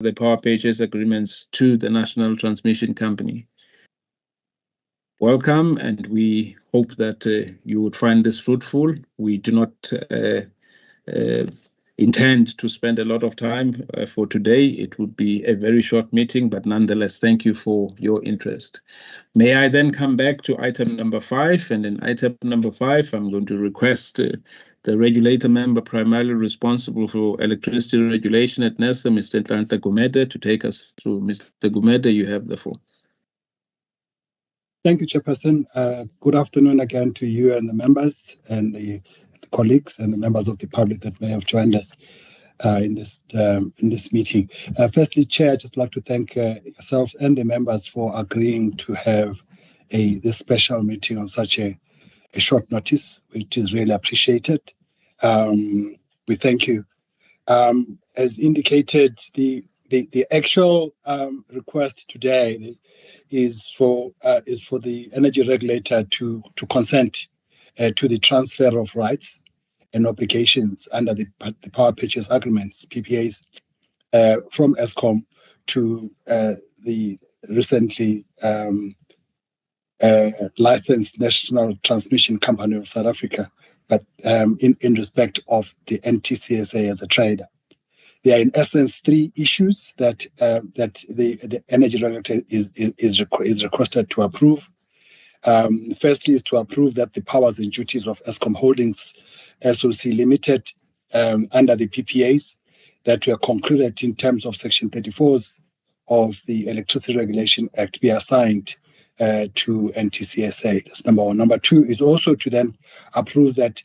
the power purchase agreements to the National Transmission Company. Welcome, and we hope that you would find this fruitful. We do not intend to spend a lot of time for today. It would be a very short meeting, but nonetheless, thank you for your interest. May I then come back to item number 5? And in item number 5, I'm going to request the regulator member primarily responsible for electricity regulation at NERSA, Mr. Nhlanhla Gumede, to take us through. Mr. Gumede, you have the floor. Thank you, Chairperson. Good afternoon again to you and the members and the colleagues and the members of the public that may have joined us in this meeting. Firstly, Chair, I'd just like to thank yourselves and the members for agreeing to have this special meeting on such a short notice, which is really appreciated. We thank you. As indicated, the actual request today is for the Energy Regulator to consent to the transfer of rights and obligations under the power purchase agreements, PPAs, from Eskom to the recently licensed National Transmission Company of South Africa, but in respect of the NTCSA as a trader. There are in essence 3 issues that the Energy Regulator is requested to approve. Firstly, is to approve that the powers and duties of Eskom Holdings SOC Limited under the PPAs that were concluded in terms of Section 34 of the Electricity Regulation Act be assigned to NTCSA. That's number 1. Number 2 is also to then approve that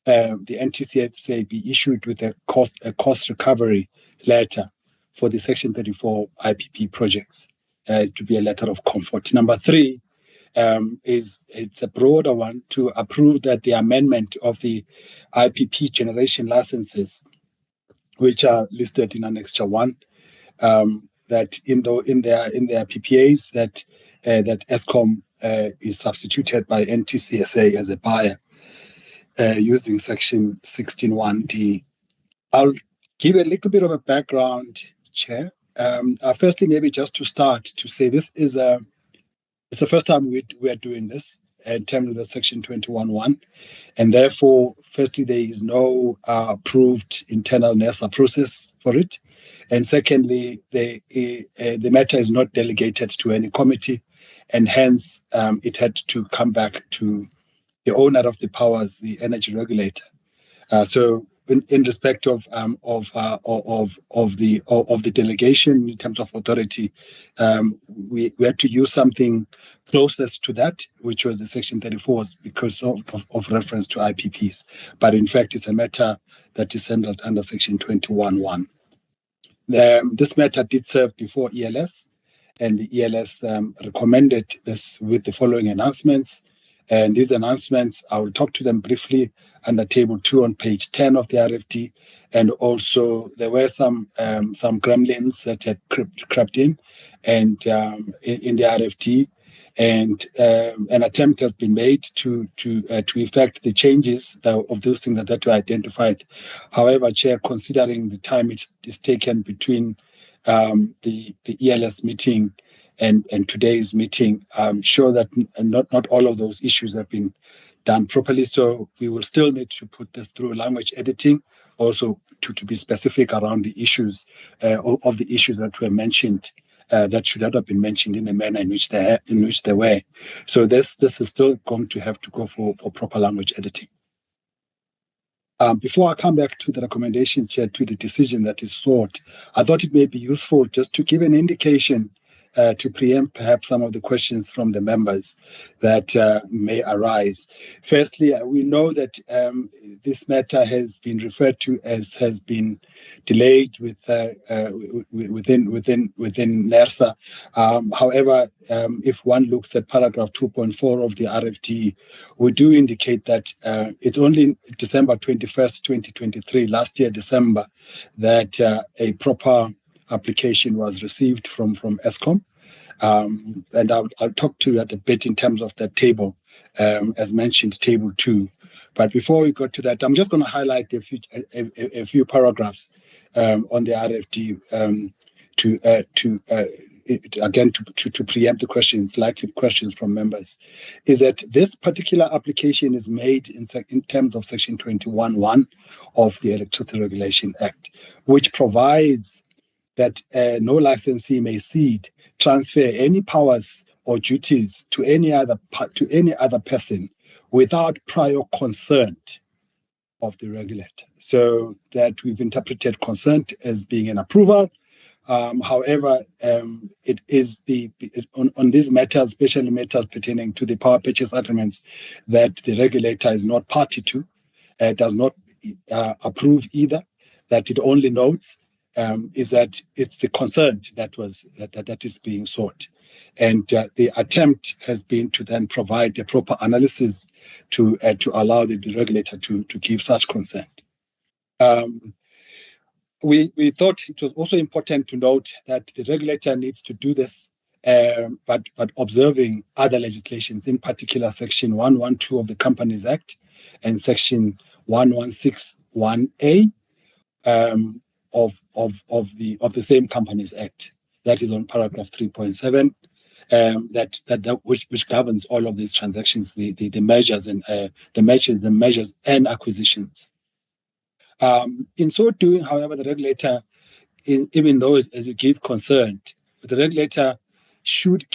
the NTCSA be issued with a cost recovery letter for the Section 34 IPP projects, to be a letter of comfort. Number 3 it's a broader one, to approve that the amendment of the IPP generation licenses, which are listed in Annexure 1, that in their PPAs that Eskom is substituted by NTCSA as a buyer using Section 16(1)(d). I'll give a little bit of a background, Chair. Firstly, maybe just to start to say this is it's the first time we are doing this in terms of the Section 21(1), and therefore, firstly, there is no approved internal NERSA process for it, and secondly, the matter is not delegated to any committee, and hence it had to come back to the owner of the powers, the Energy Regulator. So, in respect of the delegation in terms of authority, we had to use something closest to that, which was the Section 34s, because of reference to IPPs. But in fact, it's a matter that is handled under Section 21(1). This matter did serve before ELS, and the ELS recommended this with the following announcements. And these announcements, I will talk to them briefly under Table 2 on page 10 of the RFD. And also, there were some gremlins that had crept in and in the RFD. And an attempt has been made to effect the changes of those things that were identified. However, Chair, considering the time it is taken between the ELS meeting and today's meeting, I'm sure that not all of those issues have been done properly. So we will still need to put this through language editing, also to be specific around the issues of the issues that were mentioned, that should not have been mentioned in the manner in which they were. So this is still going to have to go for proper language editing. Before I come back to the recommendations, Chair, to the decision that is sought, I thought it may be useful just to give an indication to preempt perhaps some of the questions from the members that may arise. Firstly, we know that this matter has been referred to as has been delayed within NERSA. However, if one looks at paragraph 2.4 of the RFD, we do indicate that it's only December 21st, 2023, last year, December, that a proper application was received from Eskom. And I'll talk to that a bit in terms of that table, as mentioned, Table 2. But before we go to that, I'm just going to highlight a few paragraphs on the RFD preempt the questions, likely questions from members, is that this particular application is made in terms of Section 21(1) of the Electricity Regulation Act, which provides that no licensee may cede, transfer any powers or duties to any other person without prior consent of the regulator. So that we've interpreted consent as being an approval. However, it is on these matters, especially matters pertaining to the power purchase agreements, that the regulator is not party to, does not approve either. That it only notes is that it's the consent that is being sought, and the attempt has been to then provide a proper analysis to allow the regulator to give such consent. We thought it was also important to note that the regulator needs to do this, but observing other legislations, in particular Section 112 of the Companies Act and Section 1161A of the same Companies Act. That is on paragraph 3.7. Which governs all of these transactions, the measures and the measures and acquisitions. In so doing, however, the regulator, even though as you give consent, the regulator should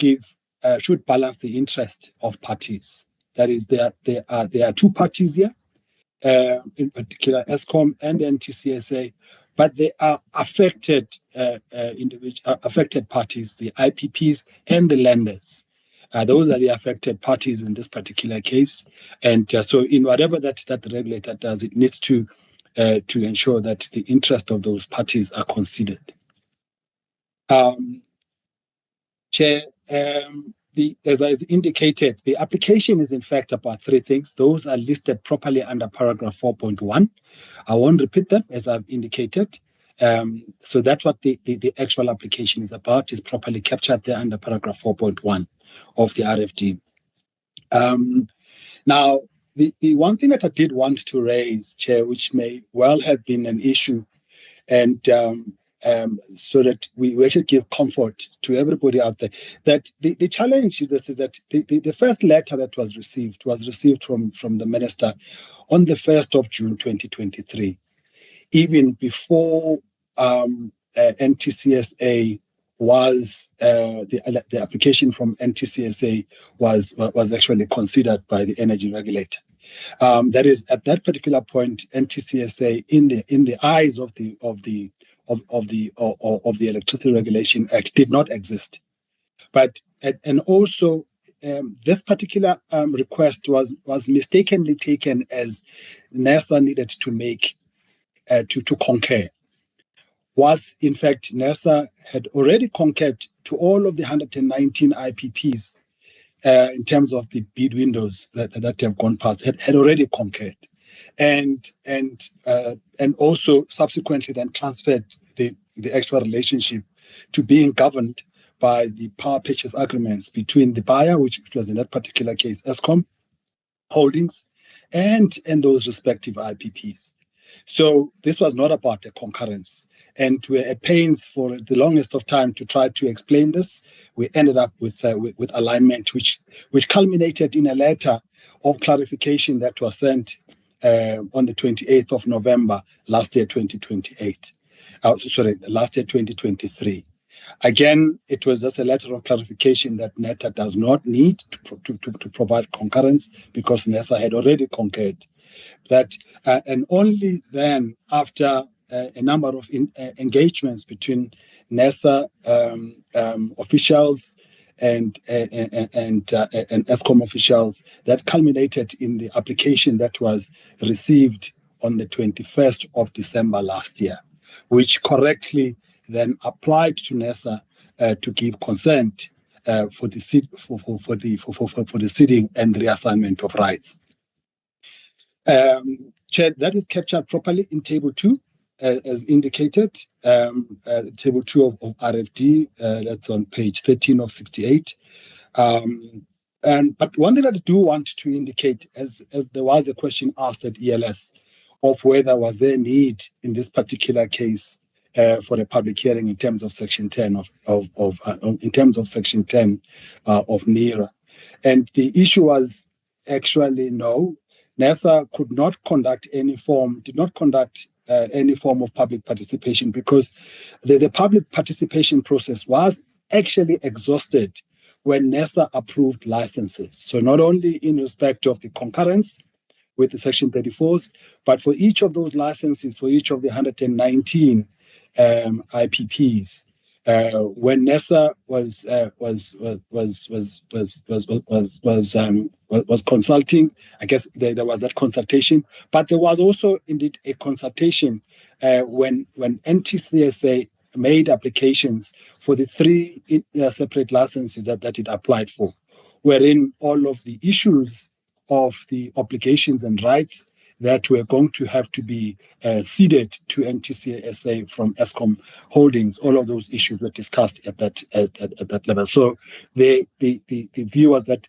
balance the interest of parties. That is, there are two parties here, in particular Eskom and the NTCSA, but they are affected affected parties, the IPPs and the lenders. Those are the affected parties in this particular case, and so in whatever that the regulator does, it needs to ensure that the interest of those parties are considered. Chair, as I indicated, the application is in fact about three things. Those are listed properly under paragraph 4.1. I won't repeat them as I've indicated. So that's what the actual application is about, is properly captured there under paragraph 4.1 of the RFD. Now, the one thing that I did want to raise, Chair, which may well have been an issue, and so that we should give comfort to everybody out there, that the challenge to this is that the first letter that was received from the minister on the 1st of June 2023, even before NTCSA was the application from NTCSA was actually considered by the Energy Regulator. That is, at that particular point, NTCSA, in the eyes of the Electricity Regulation Act, did not exist. But and also this particular request was mistakenly taken as NERSA needed to make to concur. Whilst in fact NERSA had already concurred to all of the 119 IPPs in terms of the bid windows that have gone past, had already concurred, and also subsequently then transferred the actual relationship to being governed by the power purchase agreements between the buyer, which was in that particular case Eskom Holdings, and those respective IPPs. So this was not about a concurrence. And we're at pains for the longest of time to try to explain this. We ended up with alignment, which culminated in a letter of clarification that was sent on the 28th of November last year, 2023. Again, it was just a letter of clarification that NETA does not need to provide concurrence because NERSA had already concurred. That and only then, after a number of engagements between NERSA officials and Eskom officials, that culminated in the application that was received on the 21st of December last year, which correctly then applied to NERSA to give consent for the ceding and reassignment of rights. Chair, that is captured properly in Table 2, as indicated. Table 2 of RFD, that's on page 13 of 68. But one thing that I do want to indicate, as there was a question asked at ELS, of whether was there need in this particular case for a public hearing in terms of Section 10 of NERA. And the issue was actually no, NERSA did not conduct any form of public participation, because the public participation process was actually exhausted when NERSA approved licenses. So not only in respect of the concurrence with the Section 34s, but for each of those licenses, for each of the 119 IPPs, when NERSA was consulting, I guess there was that consultation, but there was also indeed a consultation when NTCSA made applications for the 3 separate licenses that it applied for, wherein all of the issues of the obligations and rights that were going to have to be ceded to NTCSA from Eskom Holdings, all of those issues were discussed at that level. So the view was that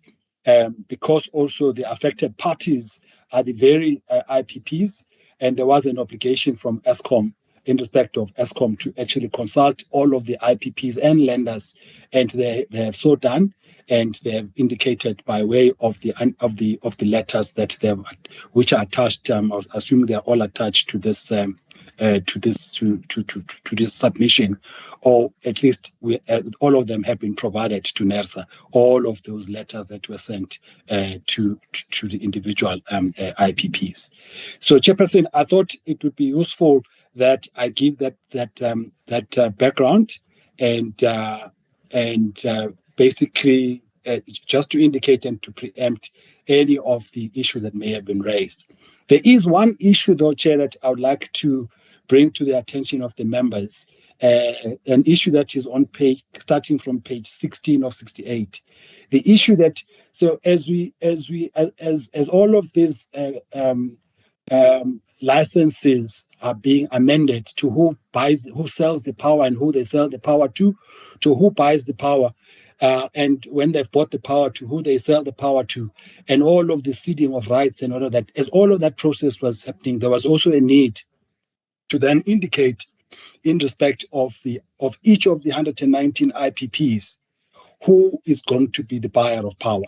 because also the affected parties are the very IPPs, and there was an obligation from Eskom in respect of Eskom to actually consult all of the IPPs and lenders, and they have so done. And they have indicated by way of the letters that they have, which are attached. I assume they are all attached to this this submission, or at least all of them have been provided to NERSA. All of those letters that were sent to the individual IPPs. So, Chairperson, I thought it would be useful that I give that background and basically just to indicate and to preempt any of the issues that may have been raised. There is one issue, though, Chair, that I would like to bring to the attention of the members, an issue that is on starting from page 16 of 68. The issue that, so as all of these licenses are being amended to who sells the power and who they sell the power to who buys the power, and when they've bought the power, to who they sell the power to, and all of the ceding of rights and all of that. As all of that process was happening, there was also a need to then indicate, in respect of each of the 119 IPPs, who is going to be the buyer of power.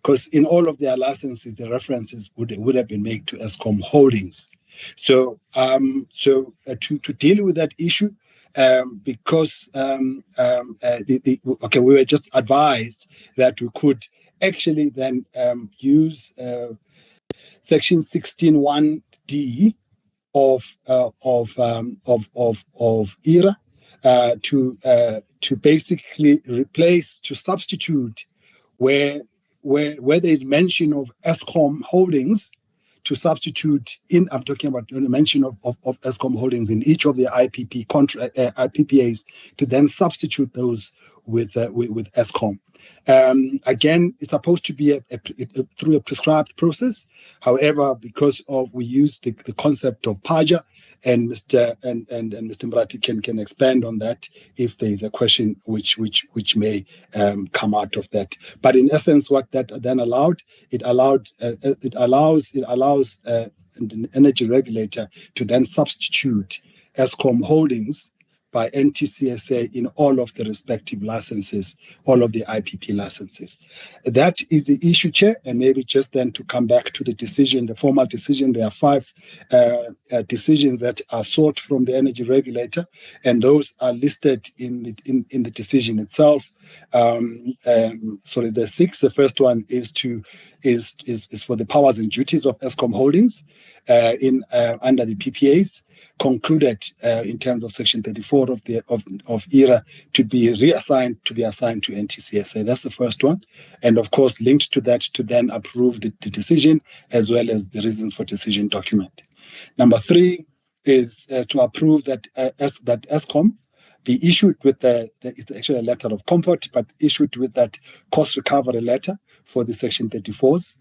Because in all of their licenses, the references would have been made to Eskom Holdings. So, to deal with that issue, because we were just advised that we could actually then use Section 16(1)(d) of ERA to basically replace, to substitute where there is mention of Eskom Holdings, to substitute in, I'm talking about the mention of Eskom Holdings in each of the IPPAs, to then substitute those with Eskom. Again, it's supposed to be through a prescribed process. However, because we use the concept of PAJA, and Mr. Mrati can expand on that if there is a question which may come out of that. But in essence, what that then allowed, it allows the Energy Regulator to then substitute Eskom Holdings by NTCSA in all of the respective licenses, all of the IPP licenses. That is the issue, Chair, and maybe just then to come back to the decision, the formal decision. There are 5 decisions that are sought from the Energy Regulator, and those are listed in the decision itself. Sorry, there's 6. The first one is for the powers and duties of Eskom Holdings under the PPAs, concluded in terms of Section 34 of ERA to be assigned to NTCSA. That's the first one, and of course linked to that to then approve the decision as well as the reasons for decision document. Number 3 is to approve that Eskom be issued with it's actually a letter of comfort, but issued with that cost recovery letter for the Section 34s,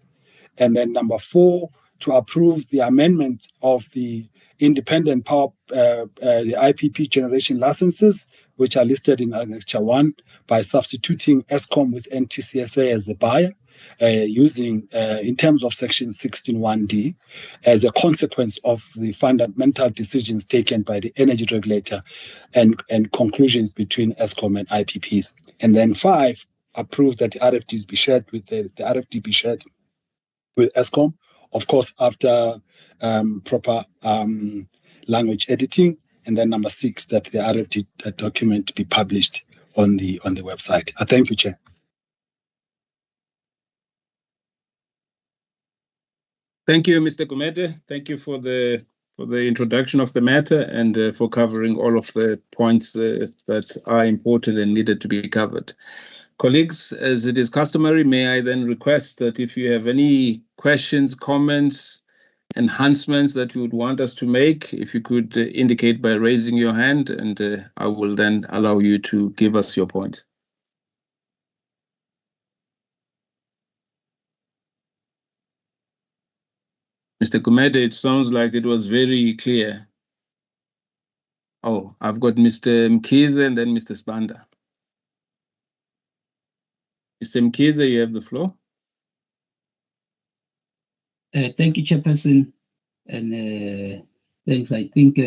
and then number 4 to approve the amendment of the independent power, the IPP generation licenses, which are listed in Annexure 1, by substituting Eskom with NTCSA as the buyer, using, in terms of Section 16(1)(d), as a consequence of the fundamental decisions taken by the Energy Regulator and conclusions between Eskom and IPPs. And then 5, approve that the RFDs be shared with the RFD be shared with Eskom, of course, after proper language editing. And then number 6, that the RFD document be published on the website. Thank you, Chair. Thank you, Mr. Gumede. Thank you for the introduction of the matter and for covering all of the points that are important and needed to be covered. Colleagues, as it is customary, may I then request that if you have any questions, comments, enhancements that you would want us to make, if you could indicate by raising your hand, and I will then allow you to give us your point. Mr. Gumede, it sounds like it was very clear. Oh, I've got Mr. Mkhize and then Mr. Spanda. Mr. Mkhize, you have the floor. Thank you, Chairperson. And thanks. I think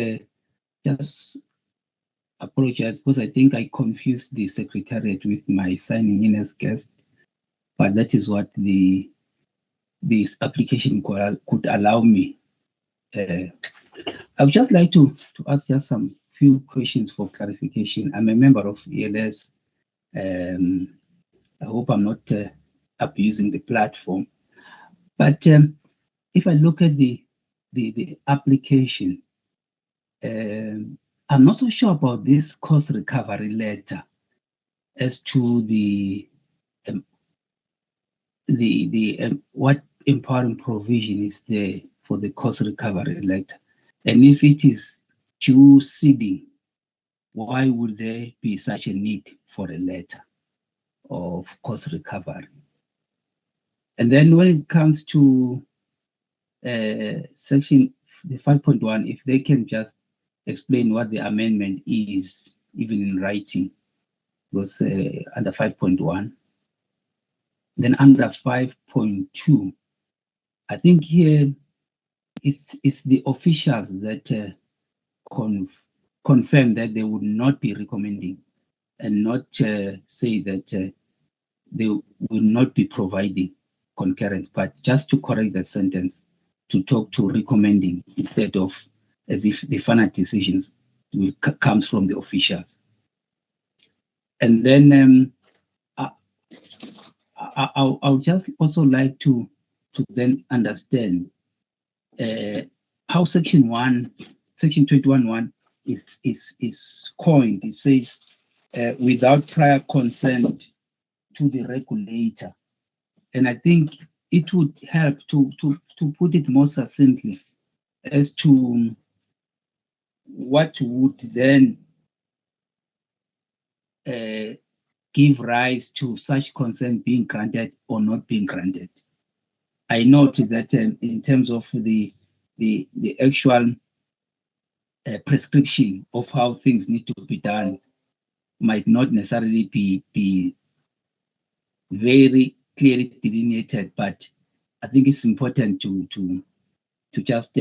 just apologize because I think I confused the Secretariat with my signing in as guest. But that is what this application could allow me. I would just like to ask just some few questions for clarification. I'm a member of ELS. I hope I'm not abusing the platform. But if I look at the application, I'm not so sure about this cost recovery letter as to what empowering provision is there for the cost recovery letter, and if it is due seeding, why would there be such a need for a letter of cost recovery? And then when it comes to section 5.1, if they can just explain what the amendment is, even in writing, was under 5.1. Then under 5.2, I think here it's the officials that confirm that they would not be recommending and not say that they will not be providing concurrence, but just to correct that sentence, to talk to recommending instead of as if the final decisions comes from the officials. And then I'll just also like to then understand how section 21.1 is coined. It says without prior consent to the regulator, and I think it would help to put it more succinctly as to what would then give rise to such consent being granted or not being granted. I note that in terms of the actual prescription of how things need to be done might not necessarily be very clearly delineated, but I think it's important to just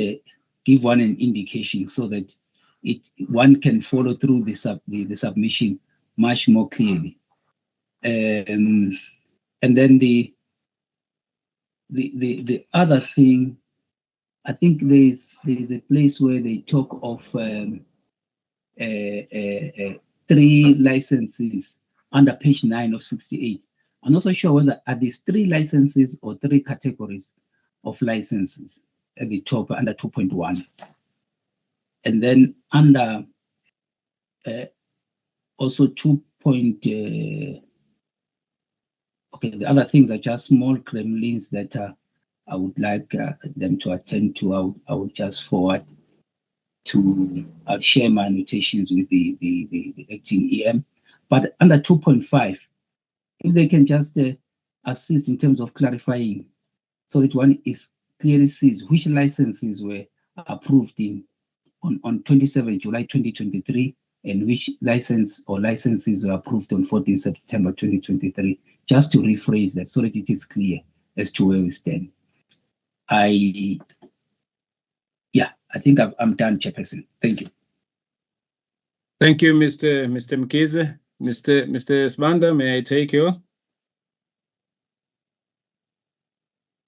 give one an indication so that one can follow through the submission much more clearly. And then the other thing, I think there's a place where they talk of 3 licenses under page 9 of 68. I'm not so sure whether are these 3 licenses or 3 categories of licenses at the top under 2.1. And then under also 2. Okay, the other things are just small gremlins that I would like them to attend to. I would just forward to share my annotations with the acting EM. But under 2.5, if they can just assist in terms of clarifying, so that one is clearly sees which licenses were approved on 27 July 2023 and which license or licenses were approved on 14 September 2023, just to rephrase that so that it is clear as to where we stand. I think I'm done, Chairperson. Thank you. Thank you, Mr. Mkhize. Mr. Sibanda, may I take you?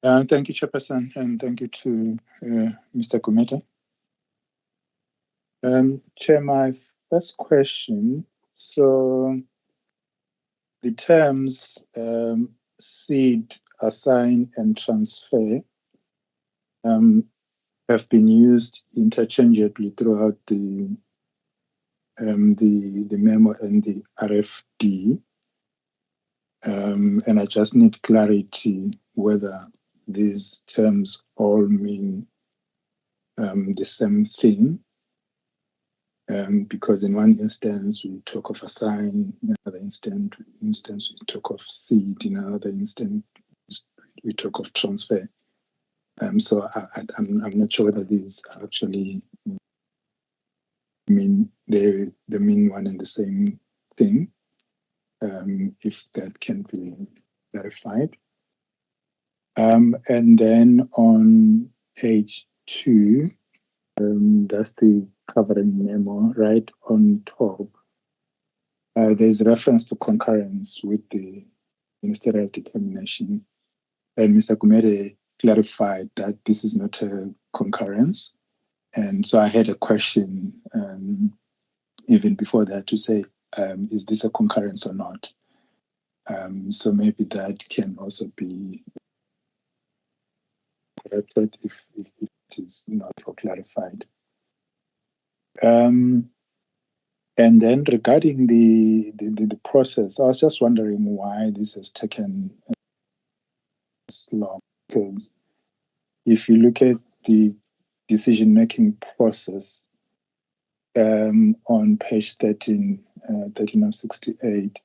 Thank you, Chairperson, and thank you to Mr. Gumede. Chair, my first question, so the terms seed, assign, and transfer have been used interchangeably throughout the memo and the RFD, and I just need clarity whether these terms all mean the same thing, because in one instance we talk of assign, in another instance we talk of seed, in another instance we talk of transfer. So I'm not sure whether these actually mean they mean one and the same thing. If that can be verified. And then on page 2, that's the covering memo, right on top. There's reference to concurrence with the ministerial determination. And Mr. Gumede clarified that this is not a concurrence. And so I had a question even before that to say, is this a concurrence or not? So maybe that can also be corrected if it is not clarified. And then regarding the process, I was just wondering why this has taken this long, because if you look at the decision-making process on page 13 of 68,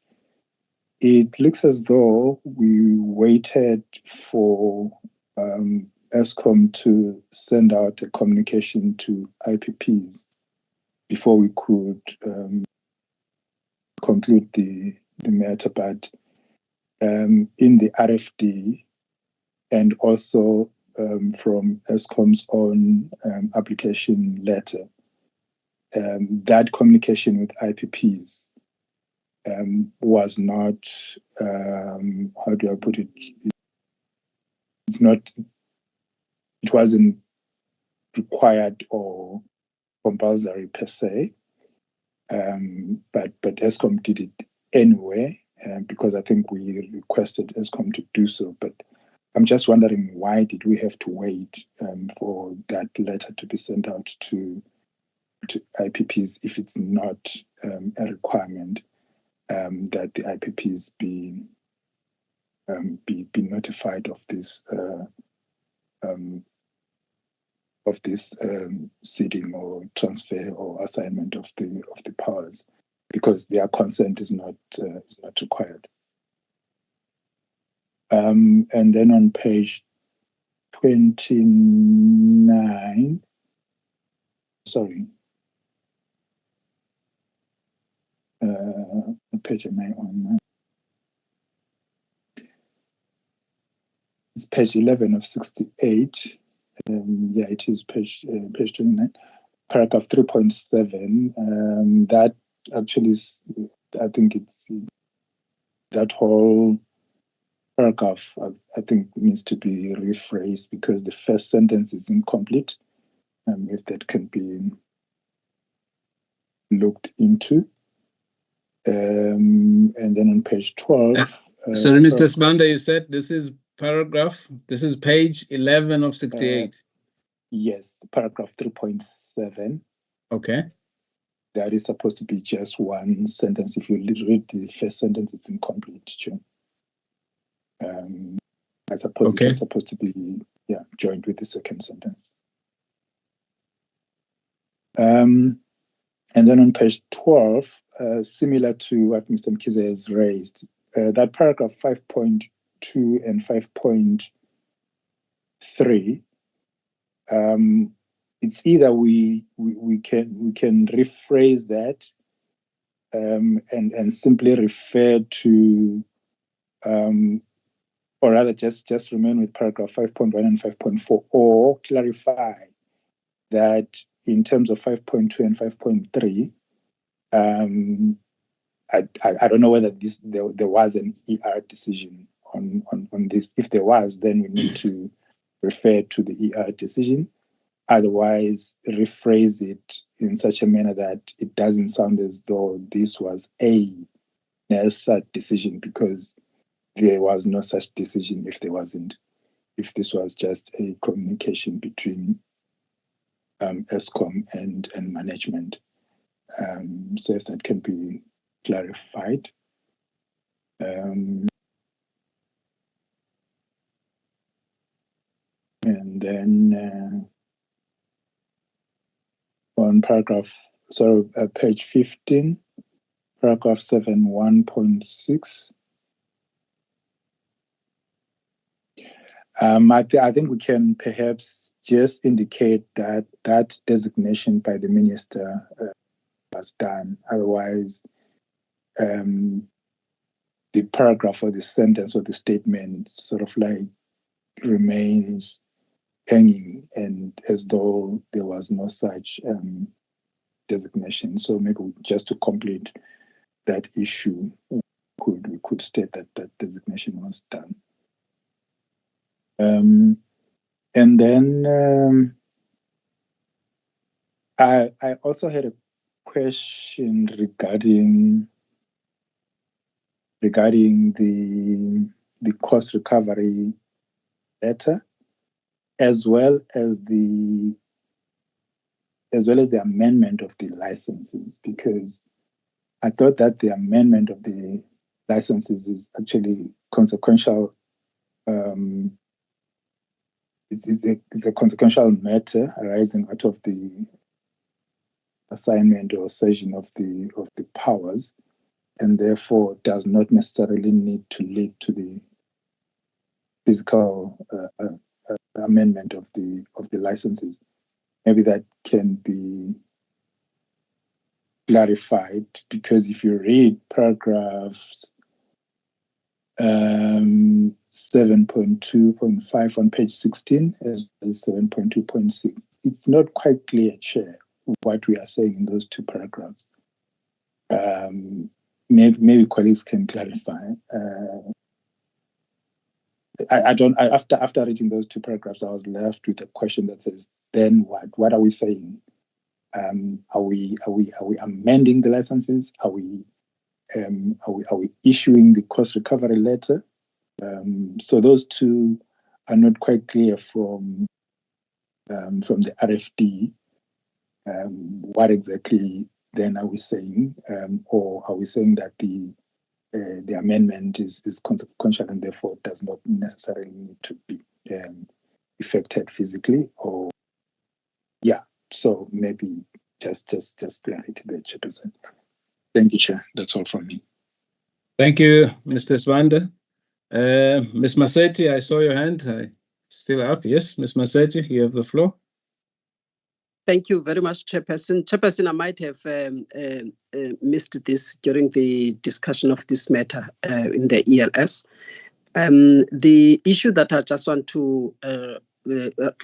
it looks as though we waited for Eskom to send out a communication to IPPs before we could conclude the matter. But in the RFD and also from Eskom's own application letter, that communication with IPPs was not, how do I put it? It wasn't required or compulsory per se, but Eskom did it anyway, because I think we requested Eskom to do so. But I'm just wondering, why did we have to wait for that letter to be sent out to IPPs if it's not a requirement that the IPPs be notified of this ceding or transfer or assignment of the powers, because their consent is not required. And then on page 29, sorry, page am I on? It's page 11 of 68. Yeah, it is page 29, paragraph 3.7. That actually is, I think it's that whole paragraph, I think needs to be rephrased because the first sentence is incomplete. If that can be looked into. And then on page 12. Sorry, Mr. Sibanda, you said this is page 11 of 68. Yes, paragraph 3.7. Okay. That is supposed to be just one sentence. If you read the first sentence, it's incomplete. I suppose it was supposed to be joined with the second sentence. And then on page 12, similar to what Mr. Mkhize has raised, that paragraph 5.2 and 5.3, it's either we can rephrase that and simply refer to or rather just remain with paragraph 5.1 and 5.4, or clarify that in terms of 5.2 and 5.3, I don't know whether there was an ER decision on this. If there was, then we need to refer to the ER decision. Otherwise, rephrase it in such a manner that it doesn't sound as though this was a NERSA decision, because there was no such decision if this was just a communication between Eskom and management. So if that can be clarified. And then on page 15, paragraph 7.1.6. I think we can perhaps just indicate that designation by the minister was done. Otherwise, the paragraph or the sentence or the statement sort of like remains hanging, and as though there was no such designation. So maybe just to complete that issue, we could state that that designation was done. And then I also had a question regarding the cost recovery letter, as well as the amendment of the licenses, because I thought that the amendment of the licenses is actually consequential. It's a consequential matter arising out of the assignment or cession of the powers, and therefore does not necessarily need to lead to the physical amendment of the licenses. Maybe that can be clarified, because if you read paragraphs 7.2.5 on page 16 as well as 7.2.6, it's not quite clear, Chair, what we are saying in those two paragraphs. Maybe colleagues can clarify. After reading those two paragraphs, I was left with a question that says, then what? What are we saying? Are we amending the licenses? Are we issuing the cost recovery letter? So those two are not quite clear from the RFD. What exactly then are we saying, or are we saying that the amendment is consequential and therefore does not necessarily need to be effected physically? Or so maybe just clarity there, Chairperson. Thank you, Chair. That's all from me. Thank you, Mr. Swanda. Ms. Maseti, I saw your hand. Still up? Yes, Ms. Maseti, you have the floor. Thank you very much, Chairperson. Chairperson, I might have missed this during the discussion of this matter in the ELS. The issue that I just want to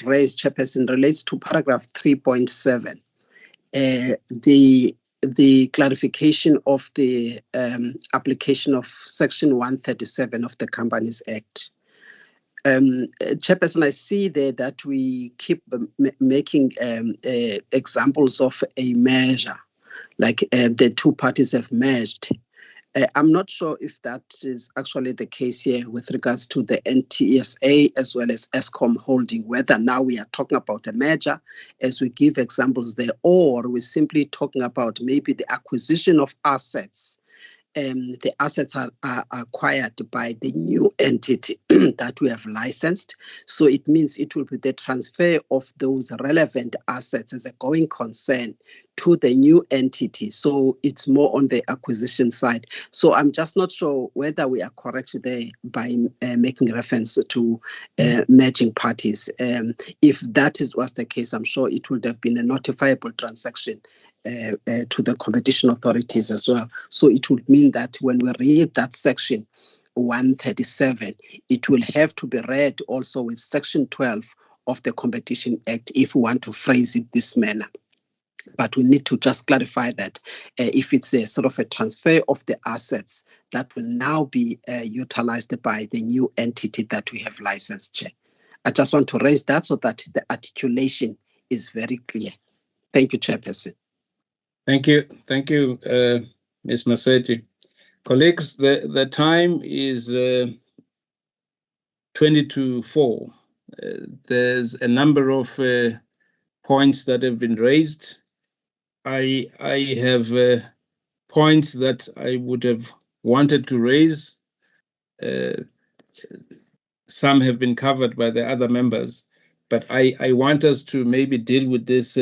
raise, Chairperson, relates to paragraph 3.7. The clarification of the application of Section 137 of the Companies Act. Chairperson, I see there that we keep making examples of a measure, like the two parties have merged. I'm not sure if that is actually the case here with regards to the NTSA as well as Eskom holding, whether now we are talking about a merger as we give examples there, or we're simply talking about maybe the acquisition of assets. The assets are acquired by the new entity that we have licensed. So it means it will be the transfer of those relevant assets as a going concern to the new entity. So it's more on the acquisition side. So I'm just not sure whether we are correct there by making reference to merging parties. If that was the case, I'm sure it would have been a notifiable transaction to the competition authorities as well. So it would mean that when we read that section, 137, it will have to be read also with Section 12 of the Competition Act if we want to phrase it this manner. But we need to just clarify that if it's a sort of a transfer of the assets, that will now be utilized by the new entity that we have licensed, Chair. I just want to raise that so that the articulation is very clear. Thank you, Chairperson. Thank you. Thank you, Ms. Maseti. Colleagues, the time is 20 to 4. There's a number of points that have been raised. I have points that I would have wanted to raise. Some have been covered by the other members, but I want us to maybe deal with this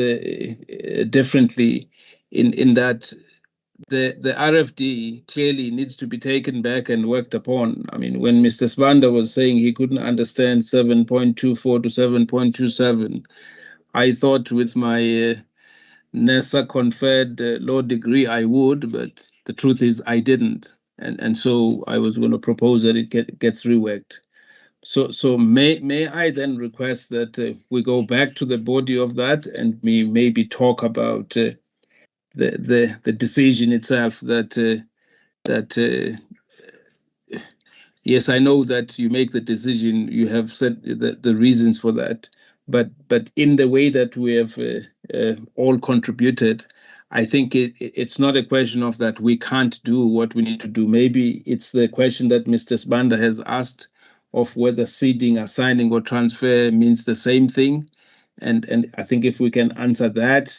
differently in that the RFD clearly needs to be taken back and worked upon. I mean, when Mr. Sbanda was saying he couldn't understand 7.24 to 7.27, I thought with my NESA conferred law degree I would, but the truth is I didn't. And so I was going to propose that it gets reworked. So may I then request that we go back to the body of that and we maybe talk about the decision itself that yes, I know that you make the decision, you have said the reasons for that, but in the way that we have all contributed, I think it's not a question of that we can't do what we need to do. Maybe it's the question that Mr. Sbanda has asked of whether ceding, assigning, or transfer means the same thing, and I think if we can answer that,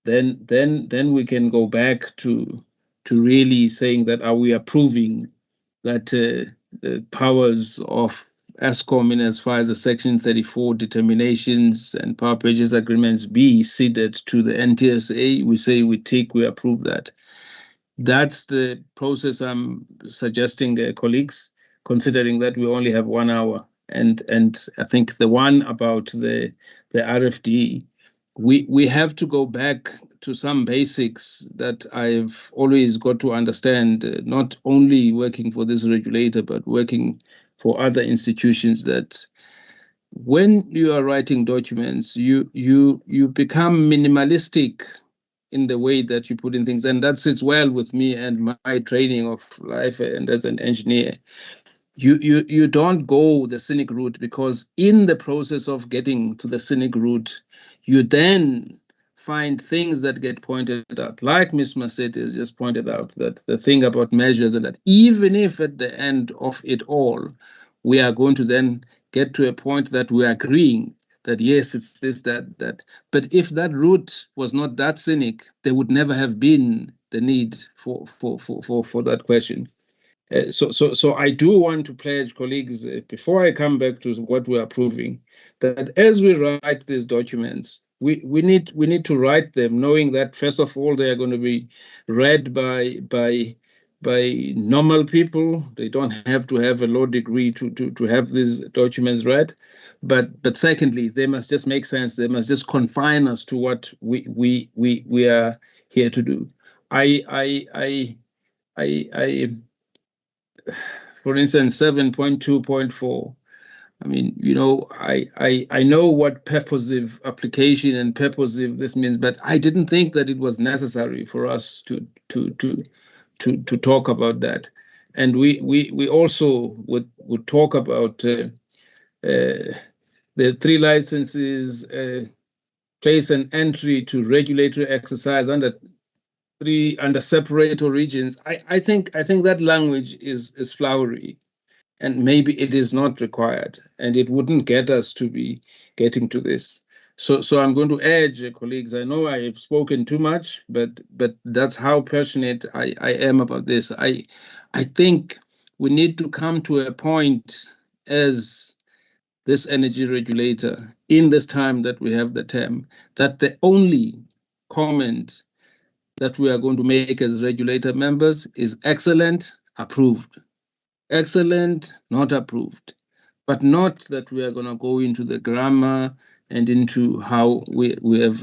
then we can go back to really saying that are we approving that the powers of Eskom in as far as the Section 34 determinations and power purchase agreements be ceded to the NTSA. We say we tick, we approve that. That's the process I'm suggesting, colleagues, considering that we only have 1 hour. And I think the one about the RFD, we have to go back to some basics that I've always got to understand, not only working for this regulator, but working for other institutions, that when you are writing documents, you become minimalistic in the way that you put in things. And that sits well with me and my training of life and as an engineer. You don't go the cynic route, because in the process of getting to the cynic route, you then find things that get pointed out, like Ms. Maseti has just pointed out, that the thing about measures, and that even if at the end of it all, we are going to then get to a point that we are agreeing that yes, it's this, that. But if that route was not that cynic, there would never have been the need for that question. So I do want to pledge, colleagues, before I come back to what we're approving, that as we write these documents, we need to write them knowing that first of all they are going to be read by normal people. They don't have to have a law degree to have these documents read. But secondly, they must just make sense. They must just confine us to what we are here to do. I for instance, 7.2.4. I mean, you know, I know what purposive application and purposive this means, but I didn't think that it was necessary for us to talk about that. And we also would talk about the 3 licenses, place an entry to regulatory exercise under separator regions. I think that language is flowery, and maybe it is not required, and it wouldn't get us to be getting to this. So I'm going to urge colleagues. I know I have spoken too much, but that's how passionate I am about this. I think we need to come to a point as this energy regulator in this time that we have the term, that the only comment that we are going to make as regulator members is excellent, approved. Excellent, not approved. But not that we are going to go into the grammar and into how we have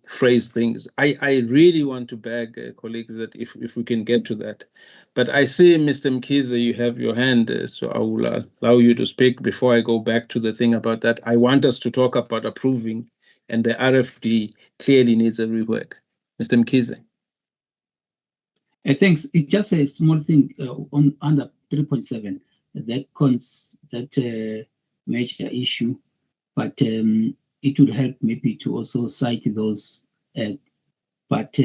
phrase things. I really want to beg colleagues that if we can get to that. But I see, Mr. Mkhize, you have your hand, so I will allow you to speak before I go back to the thing about that. I want us to talk about approving, and the RFD clearly needs a rework. Mr. Mkhize. Thanks. It's just a small thing on under 3.7 that major issue, but it would help maybe to also cite those. But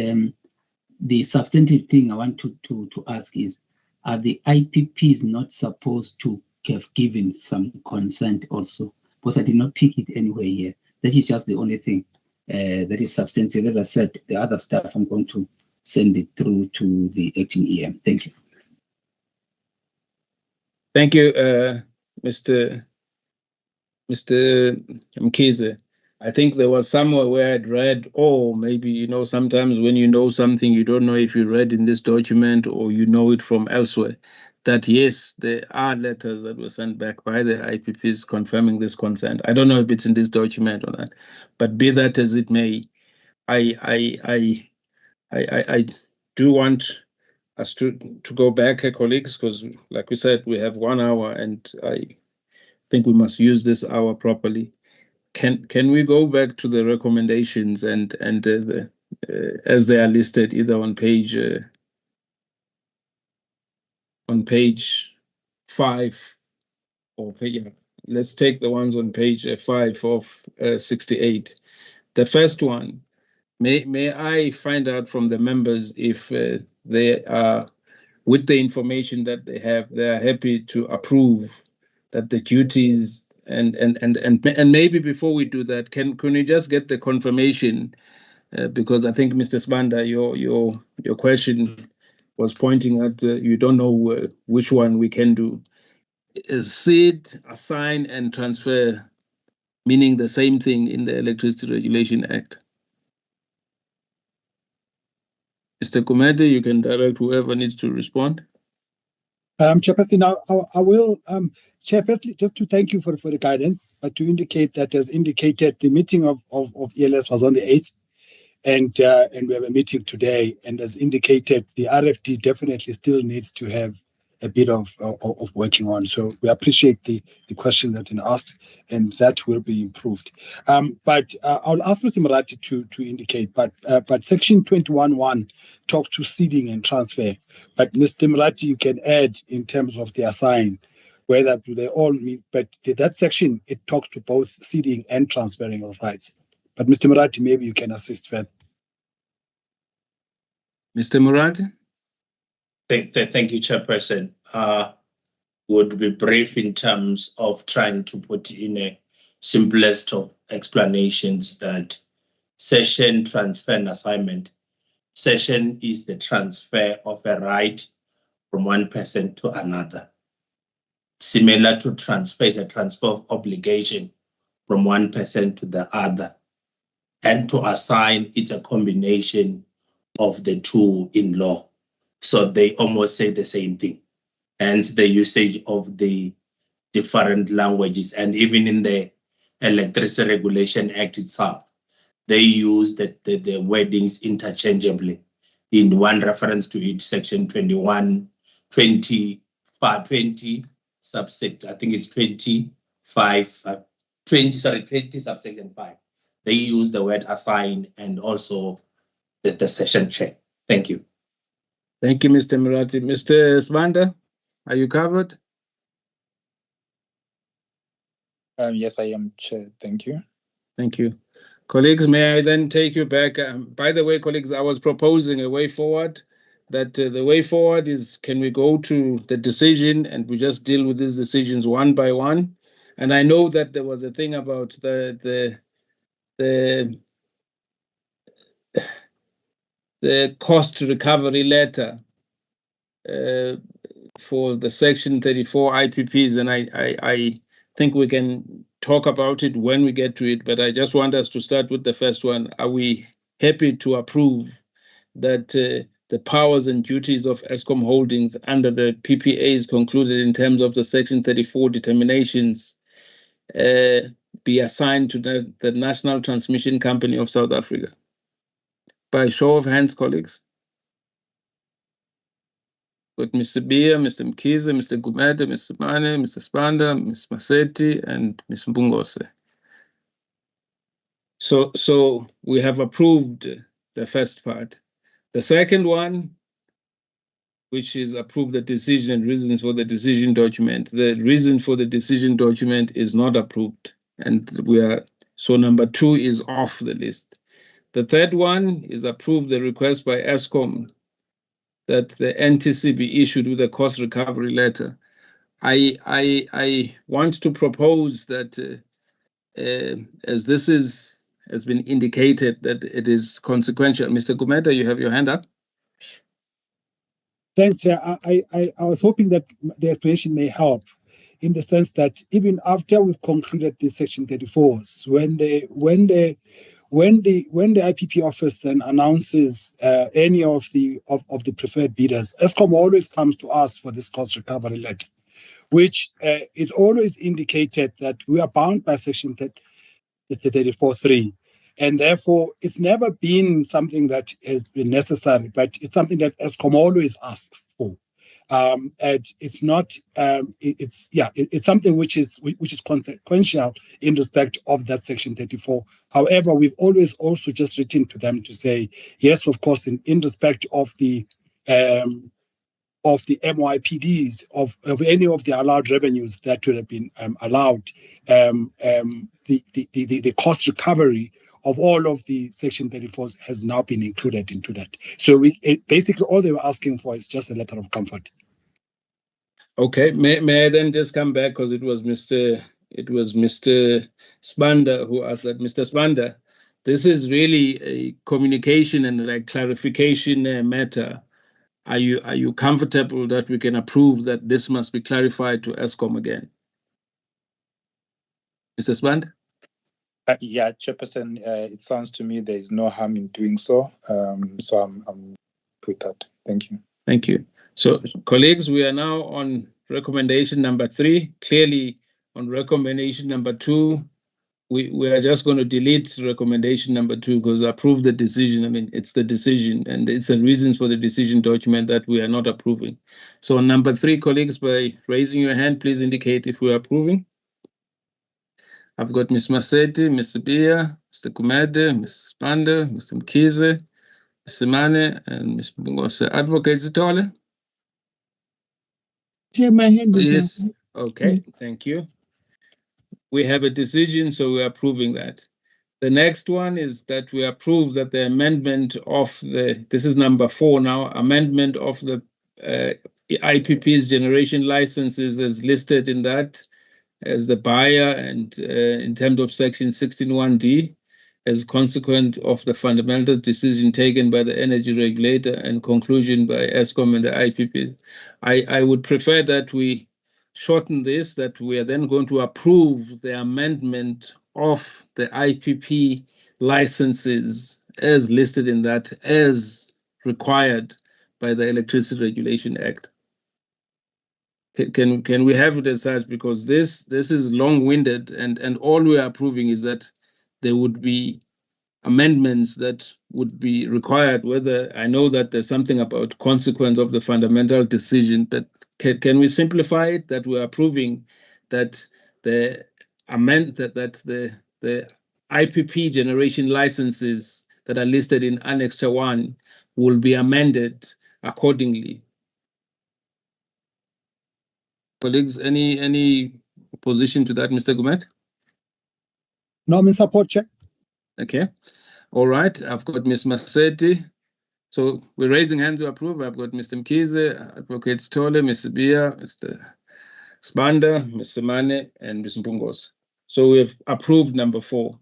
the substantive thing I want to ask is, are the IPPs not supposed to have given some consent also? Because I did not pick it anywhere here. That is just the only thing that is substantive. As I said, the other stuff I'm going to send it through to the acting EM. Thank you. Thank you, Mr. Mkhize. I think there was somewhere where I'd read, maybe, sometimes when you know something, you don't know if you read in this document or you know it from elsewhere, that yes, there are letters that were sent back by the IPPs confirming this consent. I don't know if it's in this document or not, but be that as it may, I do want us to go back, colleagues, because like we said, we have 1 hour and I think we must use this hour properly. Can we go back to the recommendations and as they are listed either on page 5 or page, let's take the ones on page 5 of 68. The first one, may I find out from the members if they are, with the information that they have, they are happy to approve that the duties and maybe before we do that, can we just get the confirmation? Because I think Mr. Sibanda, your question was pointing at you don't know which one we can do. Seed, assign, and transfer, meaning the same thing in the Electricity Regulation Act. Mr. Kumede, you can direct whoever needs to respond. Chairperson, I will, Chair, firstly, just to thank you for the guidance, but to indicate that, as indicated, the meeting of ELS was on the 8th, and we have a meeting today, and as indicated, the RFD definitely still needs to have a bit of working on. So we appreciate the question that been asked, and that will be improved. But I'll ask Mr. Murati to indicate, but section 21.1 talks to seeding and transfer. But Mr. Murati, you can add in terms of the assign, whether do they all mean, but that section, it talks to both seeding and transferring of rights. But Mr. Murati, maybe you can assist further. Mr. Murati? Thank you, Chairperson. Would be brief in terms of trying to put in a simplest of explanations that session, transfer, and assignment. Session is the transfer of a right from one person to another. Similar to transfer is a transfer of obligation from one person to the other. And to assign, it's a combination of the two in law. So they almost say the same thing. Hence the usage of the different languages. And even in the Electricity Regulation Act itself, they use the wordings interchangeably. In one reference to it, section 20 subsect, I think it's 20 subsection 5. They use the word assign and also the session chair. Thank you. Thank you, Mr. Murati. Mr. Sibanda, are you covered? Yes, I am, Chair. Thank you. Thank you. Colleagues, may I then take you back? By the way, colleagues, I was proposing a way forward, that the way forward is, can we go to the decision and we just deal with these decisions one by one? And I know that there was a thing about the cost recovery letter for the Section 34 IPPs, and I think we can talk about it when we get to it, but I just want us to start with the first one. Are we happy to approve that the powers and duties of Eskom Holdings under the PPAs concluded in terms of the Section 34 determinations be assigned to the National Transmission Company of South Africa? By show of hands, colleagues. Got Mr. Beer, Mr. Mkhize, Mr. Gumede, Mr. Mane, Mr. Spanda, Ms. Maseti, and Ms. Mbungose. So we have approved the first part. The second one, which is approve the decision and reasons for the decision document. The reason for the decision document is not approved, and so number 2 is off the list. The third one is approve the request by Eskom that the NTC be issued with a cost recovery letter. I want to propose that as this has been indicated that it is consequential. Mr. Gumede, you have your hand up. Thanks, Chair. I was hoping that the explanation may help in the sense that even after we've concluded this Section 34s, when the IPP office then announces any of the preferred bidders, Eskom always comes to us for this cost recovery letter, which is always indicated that we are bound by Section 34.3. And therefore, it's never been something that has been necessary, but it's something that Eskom always asks for. And it's not. It's something which is consequential in respect of that Section 34. However, we've always also just written to them to say yes, of course, in respect of the MYPDs of any of the allowed revenues that would have been allowed, the cost recovery of all of the Section 34s has now been included into that. So basically all they were asking for is just a letter of comfort. Okay, may I then just come back, because it was Mr. Spanda who asked that. Mr. Spanda, this is really a communication and like clarification matter. Are you comfortable that we can approve that this must be clarified to Eskom again? Mr. Spanda? Yeah, Chairperson, it sounds to me there is no harm in doing so. So I'm with that. Thank you. Thank you. So, colleagues, we are now on recommendation number 3. Clearly, on recommendation number 2, we are just going to delete recommendation number 2 because approve the decision. I mean, it's the decision, and it's the reasons for the decision document that we are not approving. So, on number 3, colleagues, by raising your hand, please indicate if we are approving. I've got Ms. Maseti, Mr. Bia, Mr. Gumede, Ms. Spanda, Mr. Mkhize, Mr. Mane, and Ms. Mbungose. Advocate Zitole? My hand is Yes. up. Okay, thank you. We have a decision, so we're approving that. The next one is that we approve that the amendment of this is number 4 now, amendment of the IPP's generation licenses as listed in that as the buyer and in terms of Section 16(1)(d), as consequent of the fundamental decision taken by the Energy Regulator and conclusion by Eskom and the IPP. I would prefer that we shorten this, that we are then going to approve the amendment of the IPP licenses as listed in that, as required by the Electricity Regulation Act. Can we have it as such? Because this is long-winded, and all we are approving is that there would be amendments that would be required. Whether I know that there's something about consequence of the fundamental decision, but can we simplify it that we're approving that the IPP generation licenses that are listed in Annex 1 will be amended accordingly? Colleagues, any opposition to that, Mr. Gumede? No, Mr. Support, Chair. Okay. All right. I've got Ms. Maseti. So we're raising hands to approve. I've got Mr. Mkhize, Advocate Stole, Mr. Bia, Mr. Spanda, Mr. Mane, and Ms. Mbungose. So we've approved number 4.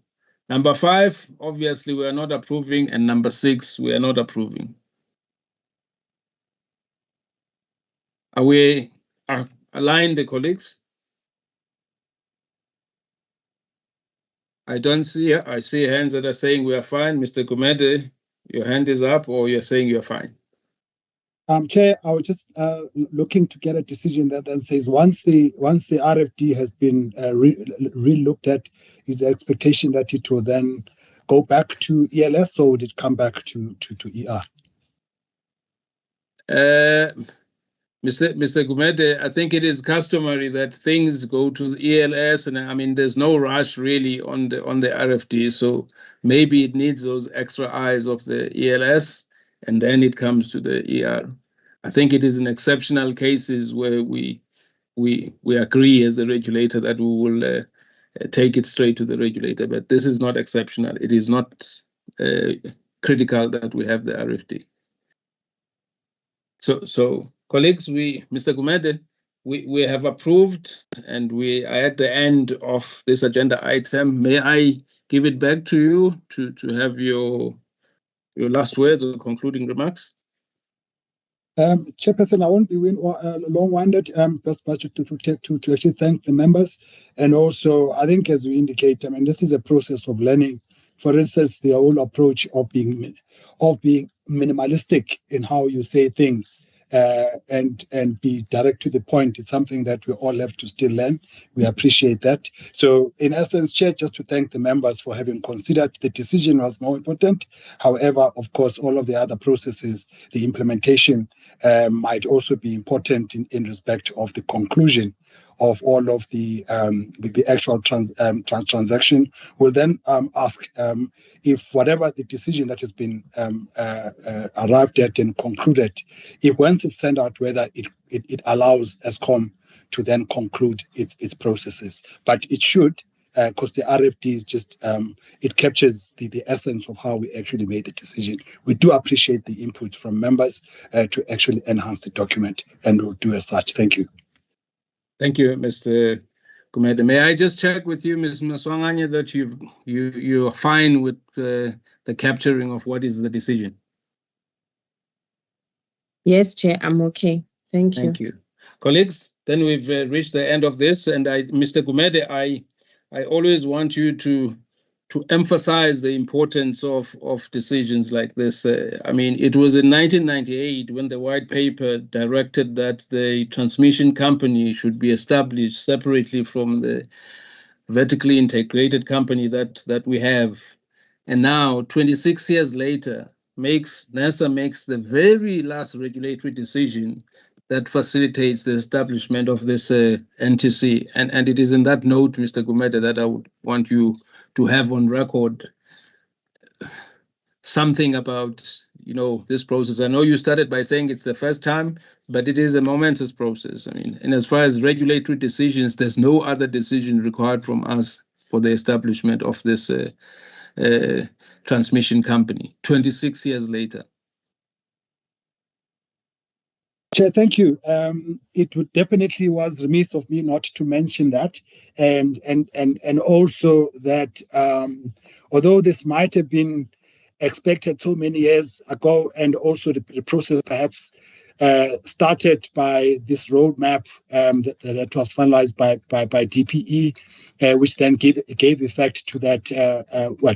Number 5, obviously, we are not approving, and number 6, we are not approving. Are we aligned, the colleagues? I don't see. I see hands that are saying we are fine. Mr. Gumede, your hand is up, or you're saying you're fine? Chair, I was just looking to get a decision that then says once the RFD has been re-looked at, is the expectation that it will then go back to ELS, or would it come back to ER? Mr. Gumede, I think it is customary that things go to the ELS, and I mean there's no rush really on the RFD, so maybe it needs those extra eyes of the ELS, and then it comes to the ER. I think it is in exceptional cases where we agree as a regulator that we will take it straight to the regulator, but this is not exceptional. It is not critical that we have the RFD. So colleagues, Mr. Gumede, we have approved, and we are at the end of this agenda item. May I give it back to you to have your last words or concluding remarks? Chairperson, I won't be long-winded. Just to actually thank the members, and also I think, as we indicate, I mean this is a process of learning. For instance, the whole approach of being minimalistic in how you say things and be direct to the point is something that we all have to still learn. We appreciate that. So in essence, Chair, just to thank the members for having considered the decision was more important. However, of course, all of the other processes, the implementation might also be important in respect of the conclusion of all of the actual transaction. We'll then ask if whatever the decision that has been arrived at and concluded, if once it's sent out, whether it allows Eskom to then conclude its processes. But it should, because the RFD is just, it captures the essence of how we actually made the decision. We do appreciate the input from members to actually enhance the document, and we'll do as such. Thank you. Thank you, Mr. Gumede. May I just check with you, Ms. Maswanganye, that you're fine with the capturing of what is the decision? Yes, Chair, I'm okay. Thank you. Thank you. Colleagues, then we've reached the end of this, and Mr. Gumede, I always want you to emphasize the importance of decisions like this. I mean, it was in 1998 when the white paper directed that the transmission company should be established separately from the vertically integrated company that we have. And now, 26 years later, NERSA makes the very last regulatory decision that facilitates the establishment of this NTC. And it is in that note, Mr. Gumede, that I would want you to have on record something about, this process. I know you started by saying it's the first time, but it is a momentous process. I mean, and as far as regulatory decisions, there's no other decision required from us for the establishment of this transmission company 26 years later. Chair, thank you. It would definitely was remiss of me not to mention that, and also that although this might have been expected so many years ago, and also the process perhaps started by this roadmap that was finalized by DPE, which then gave effect to that.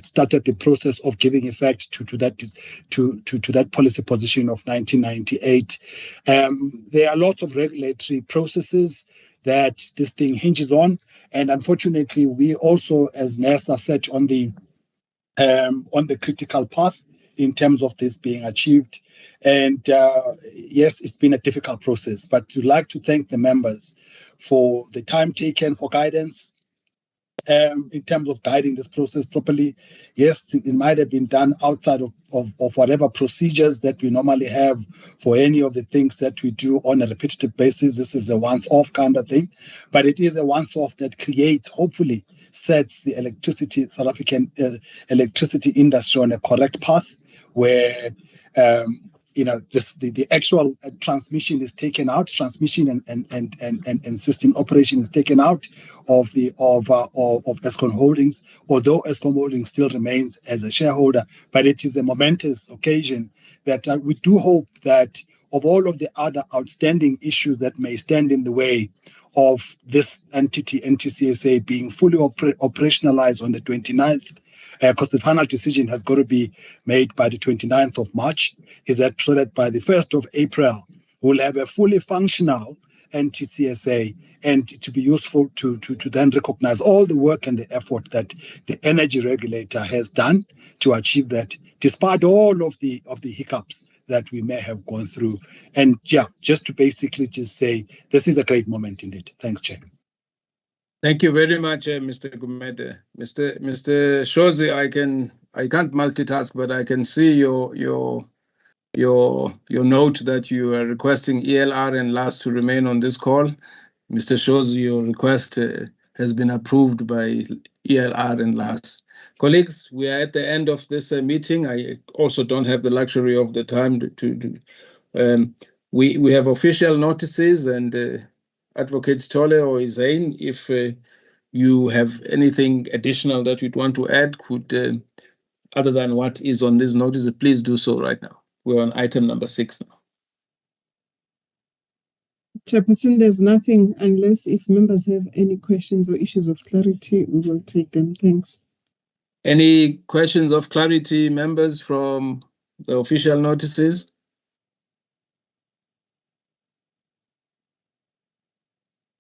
Started the process of giving effect to that policy position of 1998. There are lots of regulatory processes that this thing hinges on, and unfortunately, we also, as NERSA, sat on the critical path in terms of this being achieved. And yes, it's been a difficult process, but we'd like to thank the members for the time taken for guidance in terms of guiding this process properly. Yes, it might have been done outside of whatever procedures that we normally have for any of the things that we do on a repetitive basis. This is a once-off kind of thing, but it is a once-off that creates, hopefully, sets the South African electricity industry on a correct path where the actual transmission is taken out, transmission and system operation is taken out of Eskom Holdings, although Eskom Holdings still remains as a shareholder. But it is a momentous occasion that we do hope that of all of the other outstanding issues that may stand in the way of this entity, NTCSA, being fully operationalized on the 29th because the final decision has got to be made by the 29th of March, is that so that by the 1st of April, we'll have a fully functional NTCSA, and to be useful to then recognize all the work and the effort that the energy regulator has done to achieve that, despite all of the hiccups that we may have gone through. And yeah, just to basically just say, this is a great moment indeed. Thanks, Chair. Thank you very much, Mr. Gumede. Mr. Shozi, I can't multitask, but I can see your note that you are requesting ELR and LAS to remain on this call. Mr. Shozi, your request has been approved by ELR and LAS. Colleagues, we are at the end of this meeting. I also don't have the luxury of the time we have official notices, and Advocates Tole or Zain, if you have anything additional that you'd want to add, could other than what is on this notice, please do so right now. We're on item number 6 now. Chairperson, there's nothing, unless if members have any questions or issues of clarity, we will take them. Thanks. Any questions of clarity, members, from the official notices?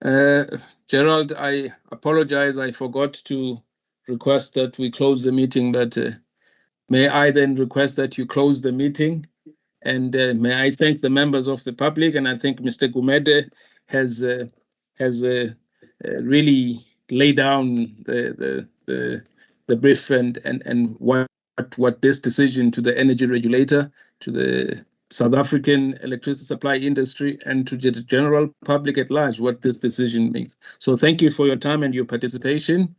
Gerald, I apologize. I forgot to request that we close the meeting, but may I then request that you close the meeting? And may I thank the members of the public, and I think Mr. Gumede has really laid down the brief and what this decision to the energy regulator, to the South African electricity supply industry, and to the general public at large, what this decision means. So thank you for your time and your participation.